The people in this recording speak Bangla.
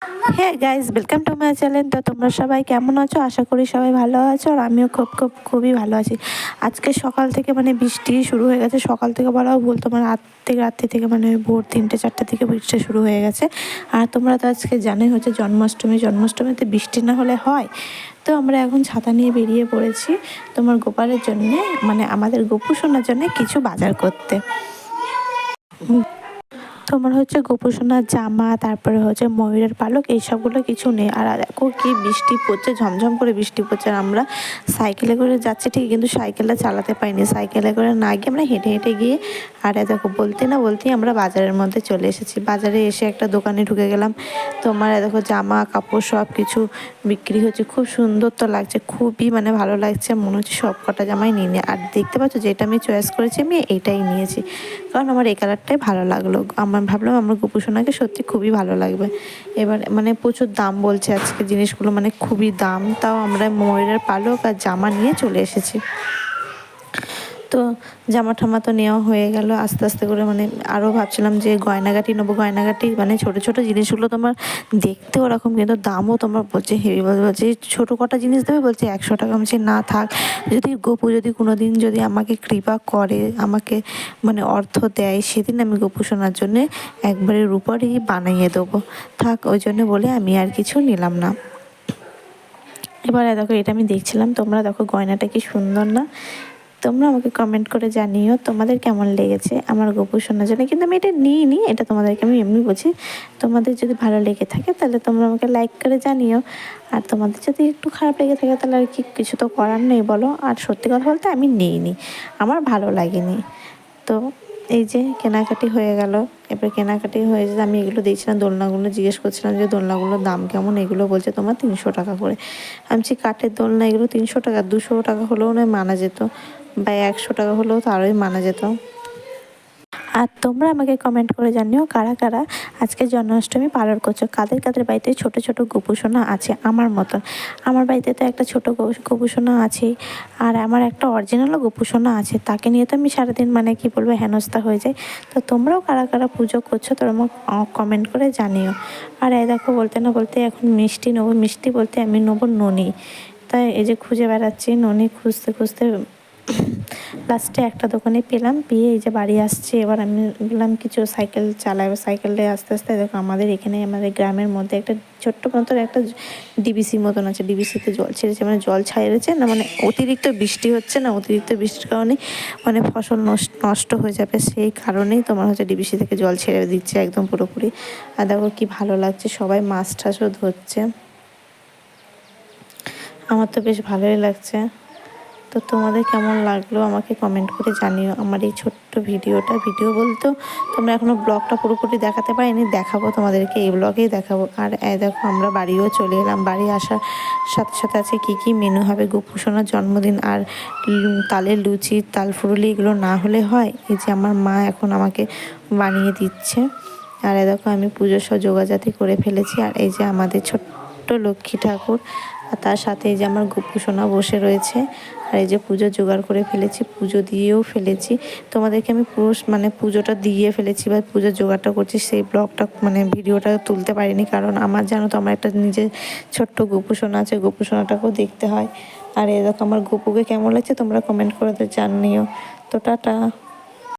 হ্যাঁ guys, welcome to my channel. তো তোমরা সবাই কেমন আছো? আশা করি সবাই ভালো আছো, আর আমিও খুবই ভালো আছি। আজকে সকাল থেকে মানে বৃষ্টি শুরু হয়ে গেছে। সকাল থেকে বলাও ভুল, তোমার রাত্রি থেকে মানে ভোর 3টে 4টে থেকে বৃষ্টি শুরু হয়ে গেছে। আর তোমরা তো আজকে জানোই হচ্ছে জন্মাষ্টমীতে বৃষ্টি না হলে হয়? তো আমরা এখন ছাতা নিয়ে বেরিয়ে পড়েছি তোমার গোপালের জন্যে, মানে আমাদের গোপু সোনার জন্য কিছু বাজার করতে। তোমার হচ্ছে গোপু সোনার জামা, তারপরে হচ্ছে ময়ূরের পালক, এইসবগুলো কিছু নেই। আর দেখো কি বৃষ্টি পড়ছে, ঝমঝম করে বৃষ্টি পড়ছে। আর আমরা সাইকেলে করে যাচ্ছি ঠিক, কিন্তু সাইকেলটা চালাতে পারিনি। সাইকেলে করে না গিয়ে আমরা হেঁটে হেঁটে গিয়ে, আর দেখো বলতে না বলতেই আমরা বাজারের মধ্যে চলে এসেছি। বাজারে এসে একটা দোকানে ঢুকে গেলাম। তোমার দেখো জামা কাপড় সব কিছু বিক্রি হচ্ছে, খুব সুন্দর তো লাগছে, খুবই মানে ভালো লাগছে। মনে হচ্ছে সব কটা জামাই নিয়ে নিই। আর দেখতে পাচ্ছ যেটা আমি চয়েস করেছি, আমি এইটাই নিয়েছি, কারণ আমার এই কালারটাই ভালো লাগলো। আমার ভাবলাম আমার গোপু সোনাকে সত্যি খুবই ভালো লাগবে। এবার মানে প্রচুর দাম বলছে আজকে জিনিসগুলো, মানে খুবই দাম। তাও আমরা ময়ূরের পালক আর জামা নিয়ে চলে এসেছি। তো জামা ঠামা তো নেওয়া হয়ে গেল আস্তে আস্তে করে। মানে আরও ভাবছিলাম যে গয়নাগাটি নেবো, গয়নাগাটি মানে ছোটো ছোটো জিনিসগুলো তোমার দেখতে ওরকম, কিন্তু দামও তোমার বলছে হেভি। বলছে ছোটো কটা জিনিস দেবে, বলছে 100 টাকা। বলছে না থাক, যদি গোপু যদি কোনো দিন যদি আমাকে কৃপা করে, আমাকে মানে অর্থ দেয়, সেদিন আমি গোপু সোনার জন্যে একবারে রূপরই বানিয়ে দেবো। থাক, ওই জন্য বলে আমি আর কিছু নিলাম না। এবারে দেখো এটা আমি দেখছিলাম, তোমরা দেখো গয়নাটা কি সুন্দর না? তোমরা আমাকে কমেন্ট করে জানিও তোমাদের কেমন লেগেছে আমার গোপু সোনার জন্য। কিন্তু আমি এটা নিইনি, এটা তোমাদেরকে আমি এমনি বলছি। তোমাদের যদি ভালো লেগে থাকে তাহলে তোমরা আমাকে লাইক করে জানিও। আর তোমাদের যদি একটু খারাপ লেগে থাকে তাহলে আর কি, কিছু তো করার নেই বলো। আর সত্যি কথা বলতে আমি নিইনি, আমার ভালো লাগেনি। তো এই যে কেনাকাটি হয়ে গেল। এবার কেনাকাটি হয়ে যে আমি এগুলো দেখছিলাম, দোলনাগুলো জিজ্ঞেস করছিলাম যে দোলনাগুলোর দাম কেমন। এগুলো বলছে তোমার 300 টাকা করে। আমি বলছি কাঠের দোলনা, এগুলো 300 টাকা? 200 টাকা হলেও নয় মানা যেত, বা 100 টাকা হলেও তো আরোই মানা যেত। আর তোমরা আমাকে কমেন্ট করে জানিও কারা কারা আজকে জন্মাষ্টমী পালন করছো, কাদের কাদের বাড়িতে ছোট ছোট গোপু সোনা আছে আমার মতন। আমার বাড়িতে তো একটা ছোট গোপু সোনা আছেই, আর আমার একটা অরিজিনালও গোপু সোনা আছে। তাকে নিয়ে তো আমি সারাদিন মানে কি বলবো হেনস্থা হয়ে যায়। তো তোমরাও কারা কারা পুজো করছো তোমরা কমেন্ট করে জানিও। আর এই দেখো বলতে না বলতে এখন মিষ্টি নেবো। মিষ্টি বলতে আমি নেবো ননি। তাই এই যে খুঁজে বেড়াচ্ছি, ননি খুঁজতে খুঁজতে লাস্টে একটা দোকানে পেলাম, পেয়ে এই যে বাড়ি আসছি। এবার আমি বললাম কিছু সাইকেল চালাই, সাইকেলে আস্তে আস্তে দেখো আমাদের এখানে আমাদের গ্রামের মধ্যে একটা ছোট্ট মতন একটা ডিবিসি মতন আছে। ডিবিসিতে জল ছেড়েছে, মানে জল ছাড়ছে না, মানে অতিরিক্ত বৃষ্টি হচ্ছে না, অতিরিক্ত বৃষ্টির কারণে মানে ফসল নষ্ট হয়ে যাবে, সেই কারণেই তোমার হচ্ছে ডিবিসি থেকে জল ছেড়ে দিচ্ছে একদম পুরোপুরি। আর দেখো কি ভালো লাগছে, সবাই মাছ টাছও ধরছে, আমার তো বেশ ভালোই লাগছে। তো তোমাদের কেমন লাগলো আমাকে কমেন্ট করে জানিও আমার এই ছোট্ট ভিডিওটা। ভিডিও বলতেও তোমরা এখনও ব্লগটা পুরোপুরি দেখাতে পারিনি, দেখাবো তোমাদেরকে, এই ব্লগেই দেখাবো। আর দেখো আমরা বাড়িও চলে এলাম। বাড়ি আসার সাথে সাথে আছে কী কী মেনু হবে। গোপু সোনার জন্মদিন, আর তালের লুচি, তাল ফুরুলি, এগুলো না হলে হয়? এই যে আমার মা এখন আমাকে বানিয়ে দিচ্ছে। আর দেখো আমি পুজোর সব জোগাড়জাতি করে ফেলেছি। আর এই যে আমাদের ছোট্ট লক্ষ্মী ঠাকুর, আর তার সাথে এই যে আমার গোপু সোনা বসে রয়েছে। আর এই যে পুজো জোগাড় করে ফেলেছি, পুজো দিয়েও ফেলেছি। তোমাদেরকে আমি পুরো মানে পুজোটা দিয়ে ফেলেছি বা পুজোর জোগাড়টা করছি, সেই ব্লগটা মানে ভিডিওটা তুলতে পারিনি, কারণ আমার জানো তো আমার একটা নিজের ছোট্ট গোপু সোনা আছে, গোপু সোনাটাকেও দেখতে হয়। আর এরকম আমার গোপুকে কেমন লাগছে তোমরা কমেন্ট করে জানিও। তো টাটা।